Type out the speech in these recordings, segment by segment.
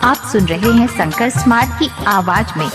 आप सुन रहे हैं शंकर स्मार्ट की आवाज में।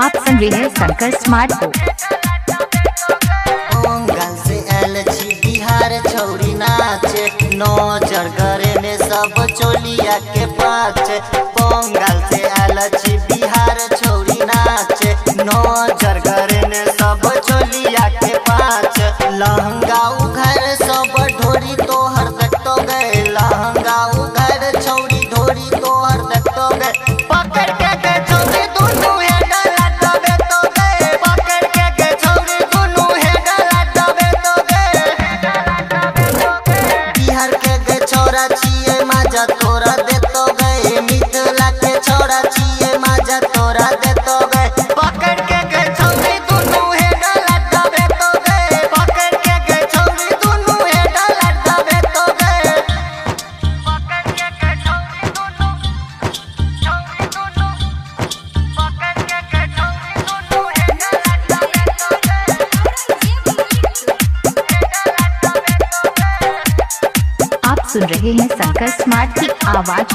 आप सुन रहे हैं शंकर स्मार्ट को। पोंगल से एलची बिहार छौरी नाचे, नौजर करे में सब चोलिया के पाचे। पोंगल से एलची बिहार छौरी नाचे, नौजर करे में सब चोलिया के पाच। लहंगा उघर सब ढोरी तोहर देखतो गए, लहंगा उघर छौरी ढोरी तोहर देखतो गए। पकड़ के छौरी दुनू माजा तोरा देतो गए, मिथिला के छोरा छिए माजा तोरा देतो गए। पकड़ के छौरी दुनू हे डलत देतो गए, पकड़ के छौरी दुनू हे डलत देतो गए। पकड़ के छौरी दुनू पकड़ के छौरी दुनू हे डलत आप सुन रहे हैं शंकर स्मार्ट की आवाज।